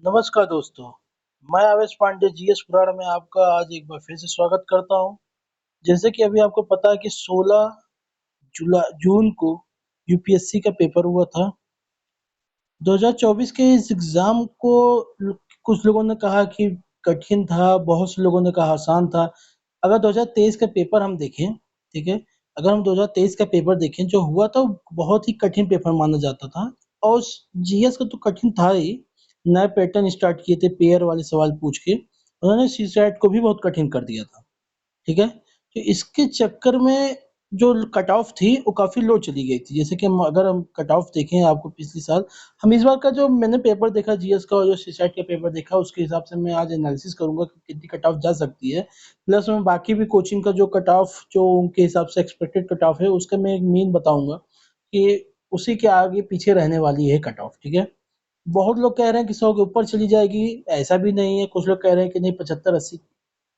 नमस्कार दोस्तों, मैं आवेश पांडे जीएस पुराण में आपका आज एक बार फिर से स्वागत करता हूं। जैसे कि अभी आपको पता है कि 16 जून को यूपीएससी का पेपर हुआ था। 2024 के इस एग्जाम को कुछ लोगों ने कहा कि कठिन था, बहुत से लोगों ने कहा आसान था। अगर 2023 का पेपर हम देखें, ठीक है, अगर हम 2023 का पेपर देखें जो हुआ था वो बहुत ही कठिन पेपर माना जाता था। और जीएस का तो कठिन था ही, नए पैटर्न स्टार्ट किए थे पेयर वाले सवाल पूछ के। उन्होंने सीसैट को भी बहुत कठिन कर दिया था। ठीक है? तो इसके चक्कर में जो कट ऑफ थी वो काफ़ी लो चली गई थी। जैसे कि अगर हम कट ऑफ देखें आपको पिछले साल, हम इस बार का जो मैंने पेपर देखा जीएस का और जो सीसैट का पेपर देखा उसके हिसाब से मैं आज एनालिसिस करूँगा कि कितनी कट ऑफ जा सकती है। प्लस मैं बाकी भी कोचिंग का जो कट ऑफ जो उनके हिसाब से एक्सपेक्टेड कट ऑफ है उसका मैं एक मीन बताऊँगा कि उसी के आगे पीछे रहने वाली है कट ऑफ। ठीक है? बहुत लोग कह रहे हैं कि 100 के ऊपर चली जाएगी, ऐसा भी नहीं है। कुछ लोग कह रहे हैं कि नहीं 75-80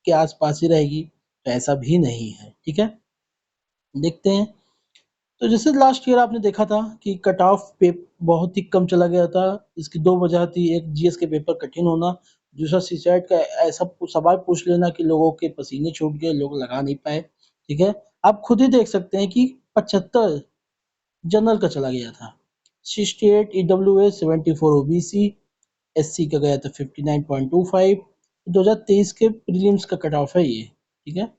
के आसपास ही रहेगी, तो ऐसा भी नहीं है। ठीक है? देखते हैं। तो जैसे लास्ट ईयर आपने देखा था कि कट ऑफ पे बहुत ही कम चला गया था। इसकी 2 वजह थी, एक जीएस के पेपर कठिन होना, दूसरा सीसैट का ऐसा सवाल पूछ लेना कि लोगों के पसीने छूट गए, लोग लगा नहीं पाए। ठीक है? आप खुद ही देख सकते हैं कि 75 जनरल का चला गया था, 68 ईडब्ल्यूएस, 74 ओबीसी, एससी का गया था 59.25। 2023 के प्रीलिम्स का कट ऑफ है ये। ठीक है?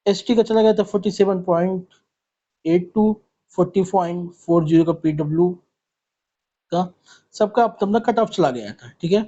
एसटी का चला गया था 47.82, 40.40 का पीडब्ल्यू का, सबका अपना कट ऑफ चला गया था। ठीक है?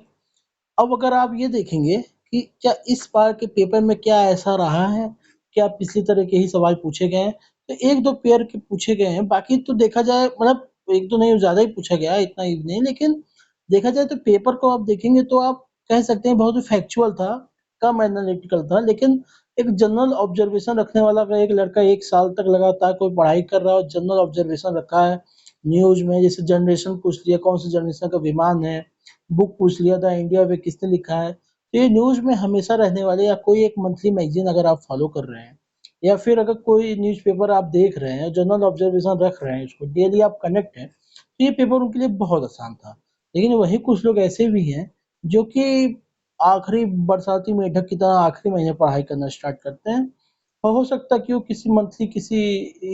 अब अगर आप ये देखेंगे कि क्या इस बार के पेपर में क्या ऐसा रहा है, क्या पिछली तरह के ही सवाल पूछे गए हैं, तो एक दो पेयर के पूछे गए हैं, बाकी तो देखा जाए मतलब एक दो नहीं ज्यादा ही पूछा गया है, इतना ही नहीं। लेकिन देखा जाए तो पेपर को आप देखेंगे तो आप कह सकते हैं बहुत ही फैक्चुअल था, कम एनालिटिकल था। लेकिन एक जनरल ऑब्जर्वेशन रखने वाला अगर एक लड़का 1 साल तक लगातार कोई पढ़ाई कर रहा है और जनरल ऑब्जर्वेशन रखा है न्यूज में, जैसे जनरेशन पूछ लिया कौन सी जनरेशन का विमान है, बुक पूछ लिया था इंडिया पे किसने लिखा है, तो ये न्यूज में हमेशा रहने वाले, या कोई एक मंथली मैगजीन अगर आप फॉलो कर रहे हैं या फिर अगर कोई न्यूज़पेपर आप देख रहे हैं जनरल ऑब्जर्वेशन रख रहे हैं, उसको डेली आप कनेक्ट हैं, तो ये पेपर उनके लिए बहुत आसान था। लेकिन वही कुछ लोग ऐसे भी हैं जो कि आखिरी बरसाती मेढक की तरह आखिरी महीने पढ़ाई करना स्टार्ट करते हैं। और हो सकता है कि वो किसी मंथली किसी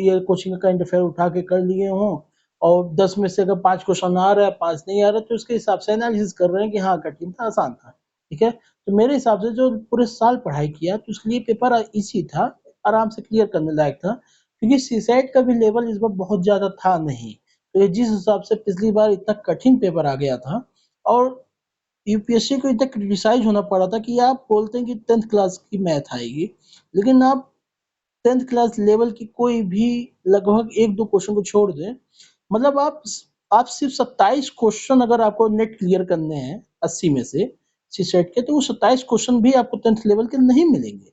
ये कोचिंग का इंटरफेयर उठा के कर लिए हों, और 10 में से अगर 5 क्वेश्चन आ रहा है, 5 नहीं आ रहा, तो उसके हिसाब से एनालिसिस कर रहे हैं कि हाँ, कठिन था, आसान था। ठीक है? तो मेरे हिसाब से जो पूरे साल पढ़ाई किया, तो उसके लिए पेपर ईज़ी था, आराम से क्लियर करने लायक था। क्योंकि सीसैट का भी लेवल इस बार बहुत ज़्यादा था नहीं। तो ये जिस हिसाब से पिछली बार इतना कठिन पेपर आ गया था, और यूपीएससी को इतना क्रिटिसाइज़ होना पड़ा था कि आप बोलते हैं कि 10th क्लास की मैथ आएगी, लेकिन आप 10th क्लास लेवल की कोई भी लगभग 1-2 क्वेश्चन को छोड़ दें, मतलब आप सिर्फ 27 क्वेश्चन अगर आपको नेट क्लियर करने हैं 80 में से सीसेट के, तो वो 27 क्वेश्चन भी आपको 10th लेवल के नहीं मिलेंगे।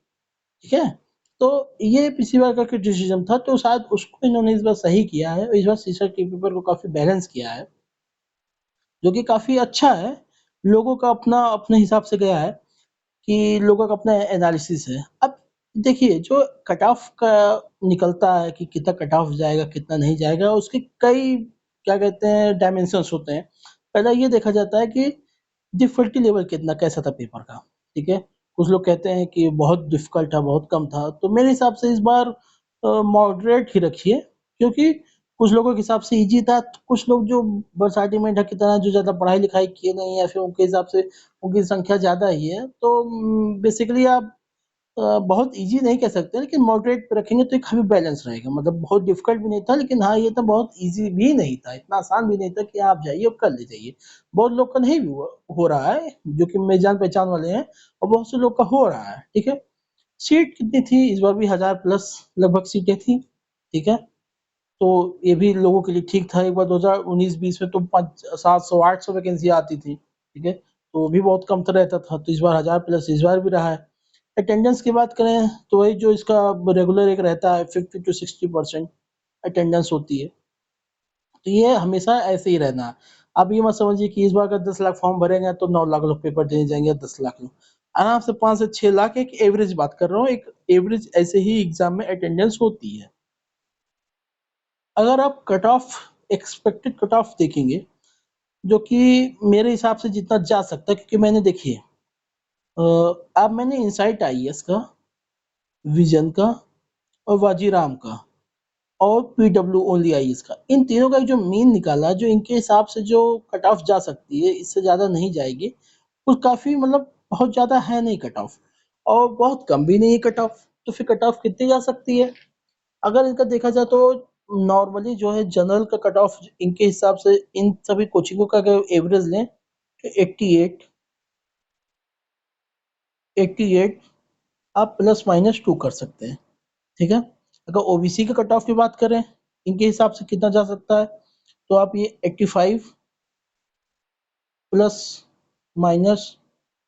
ठीक है? तो ये पिछली बार का क्रिटिसिज्म था, तो शायद उसको इन्होंने इस बार सही किया है। इस बार सीसेट के पेपर को काफ़ी बैलेंस किया है, जो कि काफ़ी अच्छा है। लोगों का अपना अपने हिसाब से गया है कि लोगों का अपना एनालिसिस है। अब देखिए जो कट ऑफ का निकलता है कि कितना कट ऑफ जाएगा, कितना नहीं जाएगा, उसके कई क्या कहते हैं डायमेंशंस होते हैं। पहला ये देखा जाता है कि डिफ़िकल्टी लेवल कितना कैसा था पेपर का, ठीक है? कुछ लोग कहते हैं कि बहुत डिफ़िकल्ट था, बहुत कम था, तो मेरे हिसाब से इस बार मॉडरेट ही रखिए, क्योंकि कुछ लोगों के हिसाब से ईज़ी था, तो कुछ लोग जो बरसाती मेंढक की तरह जो ज़्यादा पढ़ाई-लिखाई किए नहीं, या फिर उनके हिसाब से उनकी संख्या ज़्यादा ही है, तो बेसिकली आप बहुत ईज़ी नहीं कह सकते, लेकिन मॉडरेट पे रखेंगे तो ये काफ़ी बैलेंस रहेगा। मतलब बहुत डिफ़िकल्ट भी नहीं था, लेकिन हाँ, ये तो बहुत ईज़ी भी नहीं था, इतना आसान भी नहीं था कि आप जाइए और कर ले जाइए। बहुत लोग का नहीं भी हुआ हो रहा है, जो कि मेरी जान-पहचान वाले हैं, और बहुत से लोग का हो रहा है, ठीक है? सीट कितनी थी? इस बार भी 1000 प्लस लगभग सीटें थी, ठीक है? तो ये भी लोगों के लिए ठीक था। एक बार 2019-20 में तो 5 700 800 वैकेंसी आती थी, ठीक है? तो वो भी बहुत कम तो रहता था, तो इस बार 1000 प्लस इस बार भी रहा है। अटेंडेंस की बात करें तो वही जो इसका रेगुलर एक रहता है 50 टू 60% अटेंडेंस होती है। तो ये हमेशा ऐसे ही रहना है। आप ये मत समझिए कि इस बार अगर 10 लाख फॉर्म भरेंगे तो 9 लाख लोग पेपर देने जाएँगे, या 10 लाख लोग। आराम से 5 से 6 लाख, एक एवरेज बात कर रहा हूँ, एक एवरेज ऐसे ही एग्ज़ाम में अटेंडेंस होती है। अगर आप cut off expected cut off देखेंगे, जो कि मेरे हिसाब से जितना जा सकता है, क्योंकि मैंने देखिए अब मैंने इनसाइट आईएएस का, विजन का और वाजीराम का और पीडब्ल्यू ओनली आईएएस का, इन तीनों का जो मीन निकाला, जो इनके हिसाब से जो कट ऑफ जा सकती है, इससे ज़्यादा नहीं जाएगी। कुछ काफ़ी मतलब बहुत ज़्यादा है नहीं कट ऑफ, और बहुत कम भी नहीं है कट ऑफ। तो फिर कट ऑफ कितनी जा सकती है? अगर इनका देखा जाए तो नॉर्मली जो है जनरल का कट ऑफ इनके हिसाब से, इन सभी कोचिंगों का अगर एवरेज लें तो 88, 88 आप प्लस माइनस 2 कर सकते हैं, ठीक है। अगर ओबीसी के कट ऑफ की बात करें, इनके हिसाब से कितना जा सकता है, तो आप ये 85 प्लस माइनस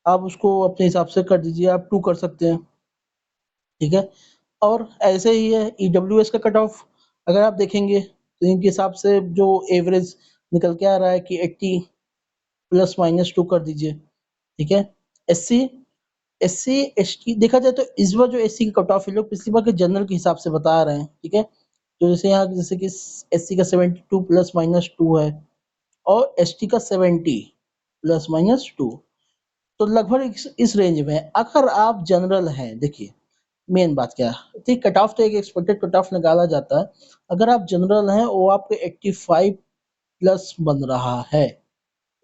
आप उसको अपने हिसाब से कर दीजिए, आप 2 कर सकते हैं, ठीक है। और ऐसे ही है ईडब्ल्यूएस का कट ऑफ, अगर आप देखेंगे तो इनके हिसाब से जो एवरेज निकल के आ रहा है कि 80 प्लस माइनस 2 कर दीजिए, ठीक है। एससी, एससी एसटी देखा जाए तो इस बार जो एससी की कट ऑफ ये लोग पिछली बार के जनरल के हिसाब से बता रहे हैं, ठीक है। तो जैसे यहाँ जैसे कि एससी का 72 प्लस माइनस 2 है और एसटी का 70 प्लस माइनस 2, तो लगभग इस रेंज में है। अगर आप जनरल हैं, देखिए मेन बात क्या है, ठीक, कट ऑफ तो एक एक्सपेक्टेड कट ऑफ निकाला जाता है। अगर आप जनरल हैं वो आपके 85 प्लस बन रहा है,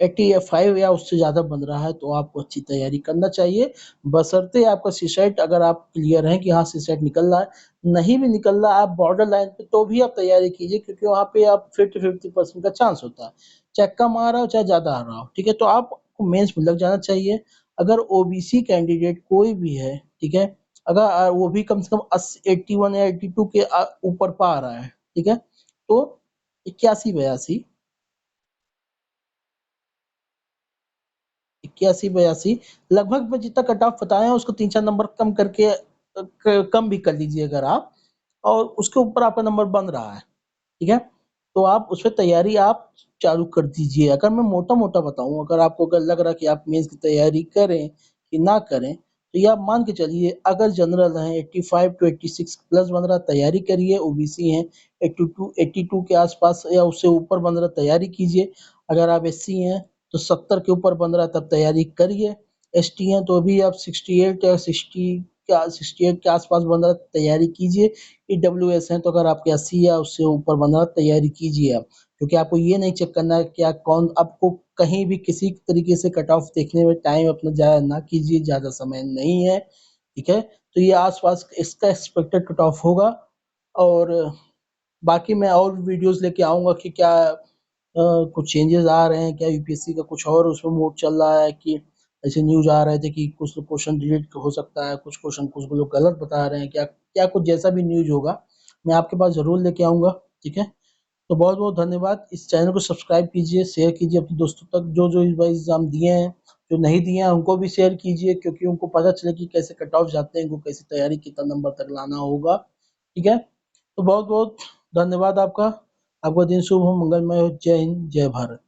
80 या 5 या उससे ज़्यादा बन रहा है, तो आपको अच्छी तैयारी करना चाहिए। बशर्ते आपका सीसेट, अगर आप क्लियर हैं कि हाँ सीसेट निकल रहा है, नहीं भी निकल रहा है आप बॉर्डर लाइन पे, तो भी आप तैयारी कीजिए, क्योंकि वहाँ पे आप 50-50% का चांस होता है, चाहे कम आ रहा हो चाहे ज़्यादा आ रहा हो, ठीक है। तो आपको मेंस में लग जाना चाहिए। अगर ओबीसी कैंडिडेट कोई भी है, ठीक है, अगर वो भी कम से कम 81 या 82 के ऊपर पा रहा है, ठीक है, तो 81-82, 81-82 लगभग मैं जितना कट ऑफ बताया उसको 3-4 नंबर कम करके कम भी कर लीजिए अगर आप, और उसके ऊपर आपका नंबर बन रहा है, ठीक है, तो आप उस पे तैयारी आप चालू कर दीजिए। अगर मैं मोटा-मोटा बताऊँ, अगर आपको अगर लग रहा है कि आप मेंस की तैयारी करें कि ना करें, तो ये आप मान के चलिए, अगर जनरल हैं 85 टू 86 प्लस बन रहा है, तैयारी करिए। ओबीसी हैं 82 के आस-पास या उससे ऊपर बन रहा है, तैयारी कीजिए। अगर आप एससी हैं तो 70 के ऊपर बन रहा है, तब तैयारी करिए। एसटी हैं तो भी आप 68 या 68 के आस-पास बन रहा है, तैयारी कीजिए। ईडब्ल्यूएस हैं तो अगर आपके 80 या उससे ऊपर बन रहा है, तैयारी कीजिए आप। क्योंकि आपको ये नहीं चेक करना है क्या कौन आपको, कहीं भी किसी तरीके से कट ऑफ देखने में टाइम अपना ज़ाया ना कीजिए, ज़्यादा समय नहीं है, ठीक है। तो ये आस-पास इसका एक्सपेक्टेड कट ऑफ होगा। और बाकी मैं और वीडियोज़ लेके आऊँगा कि क्या कुछ चेंजेस आ रहे हैं क्या, यूपीएससी का कुछ और उसमें मोड चल रहा है, कि ऐसे न्यूज़ आ रहे थे कि कुछ क्वेश्चन डिलीट हो सकता है, कुछ क्वेश्चन कुछ लोग गलत बता रहे हैं, क्या क्या कुछ जैसा भी न्यूज़ होगा मैं आपके पास ज़रूर लेके आऊँगा, ठीक है। तो बहुत-बहुत धन्यवाद। इस चैनल को सब्सक्राइब कीजिए, शेयर कीजिए अपने दोस्तों तक, जो-जो इस बार एग्ज़ाम दिए हैं, जो नहीं दिए हैं उनको भी शेयर कीजिए, क्योंकि उनको पता चले कि कैसे कट ऑफ जाते हैं, उनको कैसे तैयारी कितना नंबर तक लाना होगा, ठीक है। तो बहुत-बहुत धन्यवाद आपका। आपका दिन शुभ हो, मंगलमय हो। जय हिंद, जय भारत।